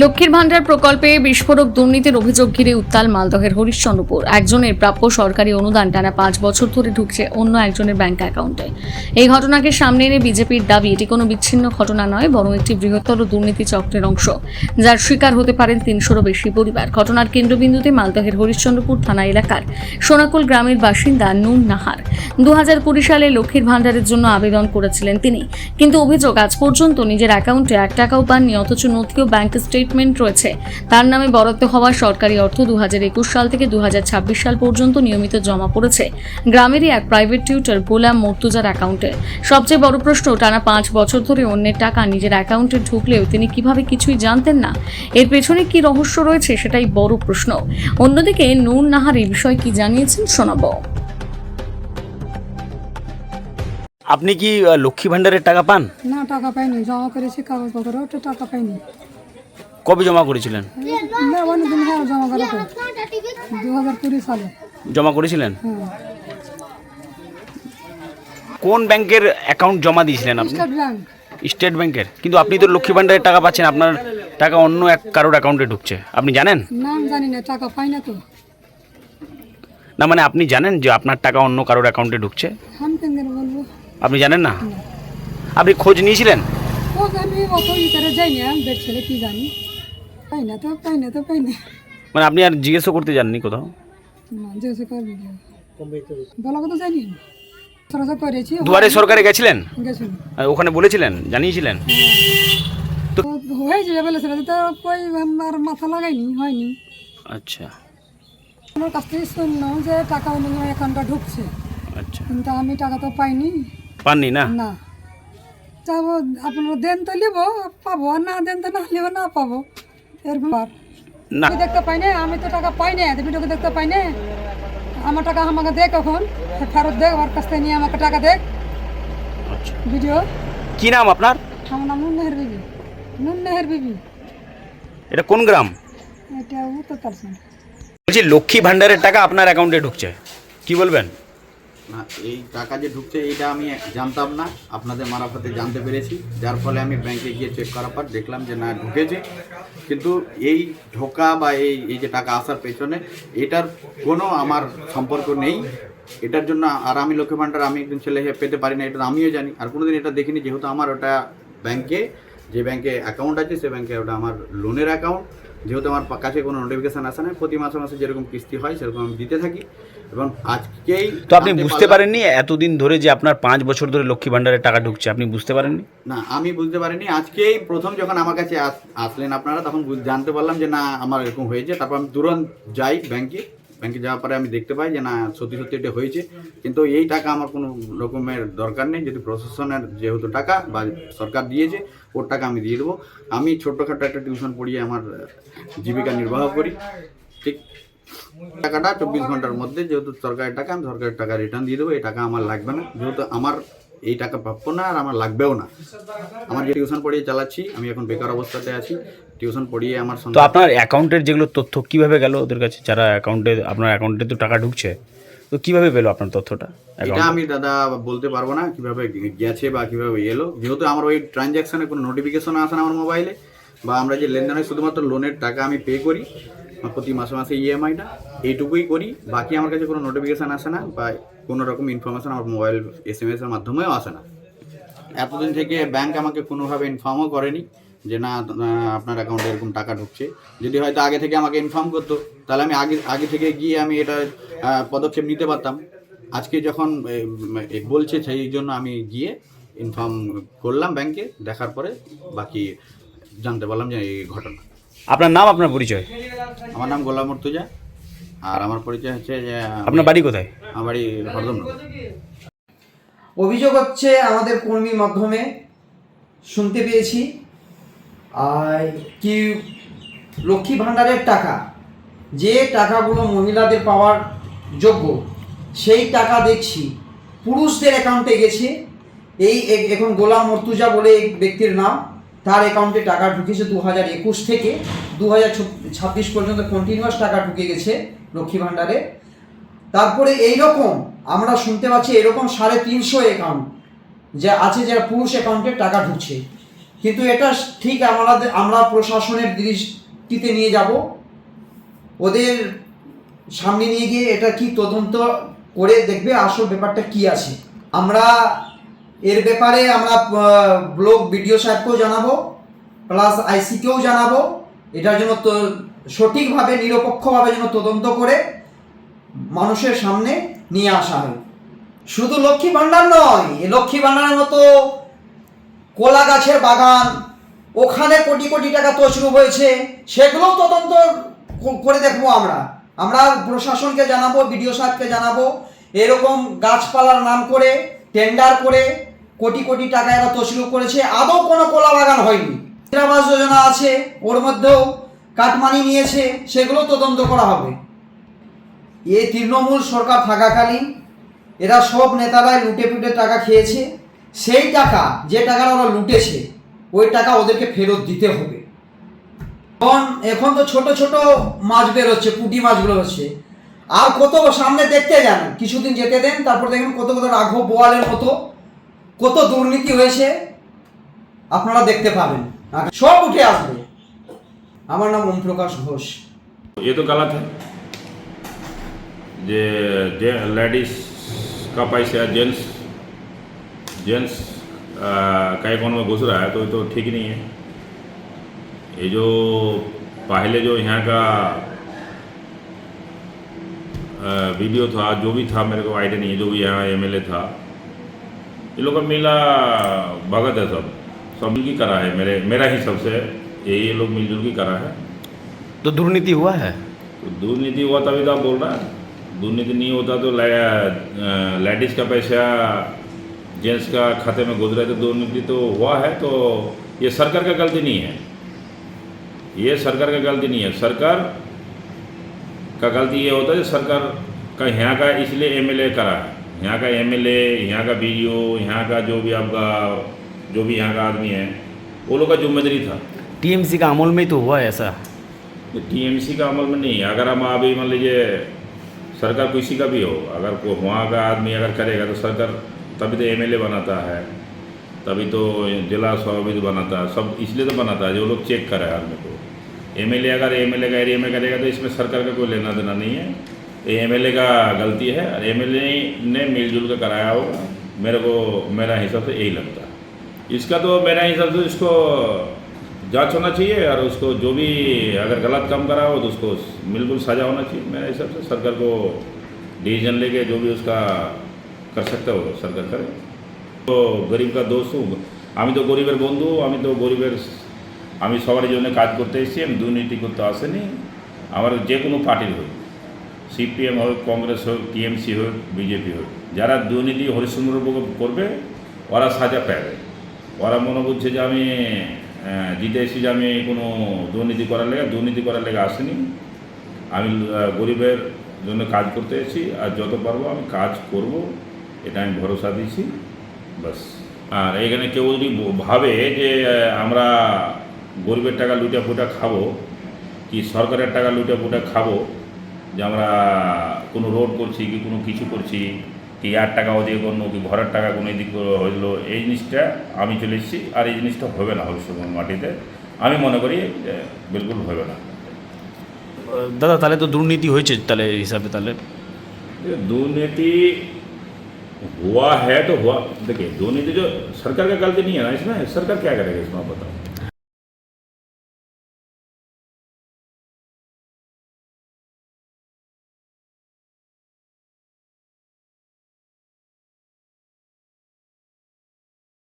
লক্ষ্মীর ভান্ডার প্রকল্পে বিস্ফোরক দুর্নীতির অভিযোগ ঘিরে উত্তাল মালদহের হরিশ্চন্দ্রপুর। একজনের প্রাপ্য সরকারি অনুদান টানা 5 বছর ধরে ঢুকছে অন্য একজনের ব্যাংক অ্যাকাউন্টে। এই ঘটনাকে সামনে এনে বিজেপির দাবি এটি কোনো বিচ্ছিন্ন ঘটনা নয়, বরং একটি বৃহত্তর দুর্নীতি চক্রের অংশ, যার শিকার হতে পারেন 300-রও বেশি পরিবার। ঘটনার কেন্দ্রবিন্দুতে মালদহের হরিশ্চন্দ্রপুর থানা এলাকার সোনাকুল গ্রামের বাসিন্দা নুন নাহার। 2020 সালে লক্ষ্মীর ভান্ডারের জন্য আবেদন করেছিলেন তিনি, কিন্তু অভিযোগ আজ পর্যন্ত নিজের অ্যাকাউন্টে 1 টাকাও পাননি, অথচ নথি ও ব্যাংক স্টেটমেন্ট রয়েছে। তার নামে বরাদ্দ হওয়া সরকারি অর্থ 2021 সাল থেকে 2026 সাল পর্যন্ত নিয়মিত জমা পড়েছে গ্রামেরই এক প্রাইভেট টিউটর গোলাম মর্তুজার অ্যাকাউন্টে। সবচেয়ে বড় প্রশ্ন, টানা 5 বছর ধরে অন্যের টাকা নিজের অ্যাকাউন্টে ঢুকলেও তিনি কিভাবে কিছুই জানতেন না? এর পেছনে কি রহস্য রয়েছে, সেটাই বড় প্রশ্ন। অন্যদিকে নুন নাহার এই বিষয়ে কি জানিয়েছেন শোনাবো। আপনি কি লক্ষ্মী ভান্ডারের টাকা পান? না, টাকা পাইনি। জমা করেছি কাগজপত্র, তো টাকা পাইনি। কবে জমা করেছিলেন? না, অনেকদিন হ্যাঁ জমা করে তো 2020 সালে জমা করেছিলেন? হ্যাঁ। কোন ব্যাংকের অ্যাকাউন্ট জমা দিয়েছিলেন আপনি? State bank. স্টেট ব্যাংকের। কিন্তু আপনি তো লক্ষ্মী ভান্ডারের টাকা পাচ্ছেন, আপনার টাকা অন্য এক কারোর অ্যাকাউন্টে ঢুকছে, আপনি জানেন নাম জানি না, টাকা পাই না তো। না, মানে আপনি জানেন যে আপনার টাকা অন্য কারোর অ্যাকাউন্টে ঢুকছে? আমি কেন বলবো? আপনি জানেন না? আপনি খোঁজ নিয়েছিলেন? ও, আমি অত ভিতরে যাই না, দেখছিলে কি জানি। পাই না তো, পাই না তো, পাই না। মানে আপনি আর জিজ্ঞেসও করতে যাননি কোথাও? না, যেসে করবি বলা কথা জানি না। সরাসরি করেছি। দুয়ারে সরকারে গেছিলেন? গেছিল। আর ওখানে বলেছিলেন, জানিয়েছিলেন? তো হয়ে যাবে বলেছিল, তো কই আমার মাথা লাগাইনি, হয়নি। আচ্ছা আমার কাছ থেকে শুনলাম যে টাকা অন্য অ্যাকাউন্টে ঢুকছে, আচ্ছা। কিন্তু আমি টাকা তো পাইনি। পাননি না? না, যাবো আপনারা দেন তো নিব, পাবো, আর না দেন তো না নিব, না পাবো, এরকম। না, আমি দেখতে পাই না, আমি তো টাকা পাই না, ভিডিওকে দেখতে পাই না। আমার টাকা আমাকে দেখ, এখন ফেরত দেখ, ওর কাছ থেকে নিয়ে আমাকে টাকা দেখ। আচ্ছা। ভিডিও। কি নাম আপনার? আমার নাম নুন নাহের বিবি। নুন নাহের বিবি। এটা কোন গ্রাম? এটা উত্তর। বলছি লক্ষ্মী ভান্ডারের টাকা আপনার অ্যাকাউন্টে ঢুকছে, কি বলবেন? না, এই টাকা যে ঢুকছে এইটা আমি জানতাম না, আপনাদের মারফতে জানতে পেরেছি, যার ফলে আমি ব্যাংকে গিয়ে চেক করার পর দেখলাম যে না, ঢুকেছে। কিন্তু এই ঢোকা বা এই যে টাকা আসার পেছনে এটার কোনো আমার সম্পর্ক নেই। এটার জন্য আর আমি লক্ষ্মী ভান্ডার আমি একজন ছেলে হয়ে পেতে পারি না, এটা আমিও জানি। আর কোনোদিন এটা দেখিনি, যেহেতু আমার ওটা ব্যাংকে, যে ব্যাংকে অ্যাকাউন্ট আছে সে ব্যাংকে ওটা আমার লোনের অ্যাকাউন্ট। যেহেতু আমার কাছে কোনো নোটিফিকেশান আসে না, প্রতি মাসে মাসে যেরকম কিস্তি হয় সেরকম আমি দিতে থাকি। এবং আজকেই তো আপনি বুঝতে পারেননি এতদিন ধরে যে আপনার 5 বছর ধরে লক্ষ্মী ভান্ডারের টাকা ঢুকছে, আপনি বুঝতে পারেননি? না, আমি বুঝতে পারিনি। আজকেই প্রথম যখন আমার কাছে আসলেন আপনারা, তখন জানতে পারলাম যে না, আমার এরকম হয়েছে। তারপর আমি তুরন্ত যাই ব্যাংকে যাওয়ার পরে আমি দেখতে পাই যে না, সত্যি সত্যি এটা হয়েছে। কিন্তু এই টাকা আমার কোনো রকমের দরকার নেই। যদি প্রশাসনের যেহেতু টাকা বা সরকার দিয়েছে, ওর টাকা আমি দিয়ে দেবো। আমি ছোট্টখাটো একটা টিউশন পড়িয়ে আমার জীবিকা নির্বাহ করি, ঠিক। টাকাটা 24 ঘন্টার মধ্যে, যেহেতু সরকারের টাকা, আমি সরকারের টাকা রিটার্ন দিয়ে দেবো। এই টাকা আমার লাগবে না, যেহেতু আমার এই টাকা প্রাপ্য না, আর আমার লাগবেও না। আমার যে টিউশন পড়িয়ে চালাচ্ছি, আমি এখন বেকার অবস্থাতে আছি, টিউশন পড়িয়ে আমার তো আপনার অ্যাকাউন্টের যেগুলো তথ্য কিভাবে গেল ওদের কাছে, যারা অ্যাকাউন্টে, আপনার অ্যাকাউন্টে তো টাকা ঢুকছে, তো কিভাবে পেলো আপনার তথ্যটা? এটা আমি দাদা বলতে পারবো না কিভাবে গেছে বা কিভাবে এলো, যেহেতু আমার ওই ট্রানজ্যাকশানে কোনো নোটিফিকেশন আসে না আমার মোবাইলে। বা আমরা যে লেনদেন হয় শুধুমাত্র লোনের টাকা আমি পে করি প্রতি মাসে মাসে ইএমআইটা, এইটুকুই করি। বাকি আমার কাছে কোনো নোটিফিকেশান আসে না বা কোনো রকম ইনফরমেশান আমার মোবাইল SMS-এর মাধ্যমেও আসে না। এতদিন থেকে ব্যাংক আমাকে কোনোভাবে ইনফর্মও করেনি যে না, আপনার অ্যাকাউন্টে এরকম টাকা ঢুকছে। যদি হয়তো আগে থেকে আমাকে ইনফর্ম করতো, তাহলে আমি আগে থেকে গিয়ে আমি এটা পদক্ষেপ নিতে পারতাম। আজকে যখন বলছে, সেই জন্য আমি গিয়ে ইনফর্ম করলাম ব্যাংকে, দেখার পরে বাকি জানতে পারলাম যে এই ঘটনা। আপনার নাম, আপনার পরিচয়? আমার নাম গোলাম মর্তুজা, আর আমার পরিচয় হচ্ছে যে আপনার বাড়ি কোথায়? আমার বাড়ি হরদমনগর। অভিযোগ হচ্ছে আমাদের কর্মীর মাধ্যমে শুনতে পেয়েছি কি লক্ষ্মী ভাণ্ডারের টাকা, যে টাকাগুলো মহিলাদের পাওয়ার যোগ্য, সেই টাকা দেখছি পুরুষদের অ্যাকাউন্টে গেছে। এই এখন গোলাম মর্তুজা বলে এক ব্যক্তির নাম, তার অ্যাকাউন্টে টাকা ঢুকেছে 2021 থেকে 2026 পর্যন্ত কন্টিনিউয়াস টাকা ঢুকে গেছে লক্ষ্মী ভাণ্ডারে। তারপরে এইরকম আমরা শুনতে পাচ্ছি এরকম 350 অ্যাকাউন্ট যে আছে, যারা পুরুষ অ্যাকাউন্টে টাকা ঢুকছে। কিন্তু এটা ঠিক আমরা প্রশাসনের দৃষ্টিতে নিয়ে যাব, ওদের সামনে নিয়ে গিয়ে এটা কি তদন্ত করে দেখবে আসল ব্যাপারটা কি আছে। আমরা এর ব্যাপারে আমরা ব্লক বিডিও সাহেবকেও জানাবো, প্লাস আইসিকেও জানাবো, এটার জন্য তো সঠিকভাবে নিরপেক্ষভাবে যেন তদন্ত করে মানুষের সামনে নিয়ে আসা হয়। শুধু লক্ষ্মী ভাণ্ডার নয়, এই লক্ষ্মী ভাণ্ডারের মতো কলা গাছের বাগান, ওখানে কোটি কোটি টাকা তছরূপ হয়েছে, সেগুলোও তদন্ত করে দেখবো। আমরা প্রশাসনকে জানাবো, বিডিও সাহেবকে জানাবো, এরকম গাছপালার নাম করে টেন্ডার করে কোটি কোটি টাকা এরা তছরূপ করেছে, আদৌ কোনো কলা বাগান হয়নি। আবাস যোজনা আছে, ওর মধ্যেও কাটমানি নিয়েছে, সেগুলো তদন্ত করা হবে। এই তৃণমূল সরকার থাকাকালীন এরা সব নেতারাই লুটে পুটে টাকা খেয়েছে, সেই টাকা যে টাকাটা ওরা লুটেছে ওই টাকা ওদেরকে ফেরত দিতে হবে। এখন তো ছোট ছোট মাছ বেরোচ্ছে, পুঁটি মাছগুলো হচ্ছে, আর কত সামনে দেখতে যান, কিছুদিন যেতে দেন, তারপর দেখেন কত কত রাঘব বোয়ালের মতো কত দুর্নীতি হয়েছে আপনারা দেখতে পাবেন, সব উঠে আসবে। আমার নাম ওম প্রকাশ ঘোষ। ये तो गलत है। जे लेडीज का पैसा जेंट्स का अकाउंट में घुस रहा है तो ठीक नहीं है। ये जो पहले जो यहाँ का वीडियो था, जो भी था मेरे को आइडिया नहीं है, जो भी यहाँ एमएलए था, ये लोग का मिला भगत है, सब मिल की करा है। मेरा हिसाब से ये लोग मिलजुल की करा है। तो दुर्नीति हुआ है? तो दुर्नीति हुआ तभी तो आप बोल रहा है। दुर्नीति नहीं होता तो लेडीज का पैसा जेंट्स का खाते में गुजरा, तो दुर्नीति तो हुआ है। तो ये सरकार का गलती नहीं है, ये सरकार का गलती नहीं है। सरकार का गलती ये होता है सरकार का यहाँ का इसलिए एमएलए करा है, यहाँ का एमएलए, यहाँ का बीडीओ, यहाँ का जो भी आपका जो भी यहाँ का आदमी है वो लोग का जिम्मेदारी था। टीएमसी का अमल में ही तो हुआ है ऐसा। टीएमसी का अमल में नहीं। अगर हम अभी मान लीजिए सरकार किसी का भी हो, अगर वहाँ का आदमी अगर करेगा तो सरकार तभी तो एमएलए बनाता है, तभी तो जिला सभापति बनाता है, सब इसलिए तो बनाता है जो लोग चेक करे आदमी को। एमएलए अगर एमएलए का एरिया में करेगा तो इसमें सरकार का कोई लेना देना नहीं है, ये एमएलए का गलती है। और एमएलए ने मिलजुल कर कराया होगा, मेरा हिसाब से यही लगता है। इसका तो मेरा हिसाब से इसको जांच होना चाहिए, और उसको जो भी अगर गलत काम करा हो तो उसको बिल्कुल सजा होना चाहिए। मेरे हिसाब से सरकार को डिसीजन लेके जो भी उसका कर सकता हो सरकार करे। तो गरीब का दोस्त हूँ আমি, তো গরিবের বন্ধু, আমি সবার জন্য কাজ করতে এসেছি, আমি দুর্নীতি করতে আসেনি। আমার যে কোনো পার্টির হোক, সিপিএম হোক, কংগ্রেস হোক, টিএমসি হোক, বিজেপি হোক, যারা দুর্নীতি হরিশ্চন্দ্র করবে ওরা সাজা পাবে। ওরা মনে করছে যে আমি জিতে এসেছি, যে আমি কোনো দুর্নীতি করার লেগে আসেনি। আমি গরিবের জন্য কাজ করতে এসেছি, আর যত পারবো আমি কাজ করব, এটা আমি ভরসা দিচ্ছি বাস। আর এখানে কেউ যদি ভাবে যে আমরা গরিবের টাকা লুটা ফুটা খাবো, কি সরকারের টাকা লুটা ফুটা খাবো, যে আমরা কোনো রোড করছি কি কোনো কিছু করছি, কি আর টাকা ওদিকে কোনো কি ঘরের টাকা কোনো এদিক হইলো, এই জিনিসটা আমি চলে এসেছি। আর এই জিনিসটা হবে না হরিশ্চন্দ্র মাটিতে, আমি মনে করি বিলকুল হবে না। दादा তাহলে তো দুর্নীতি হয়েছে তাহলে এই হিসাবে, তাহলে दुर्नीति हुआ है तो हुआ। देखिए दुर्नीति जो सरकार का गलती नहीं है ना, इसमें सरकार क्या करेगा इसमें आप बताओ।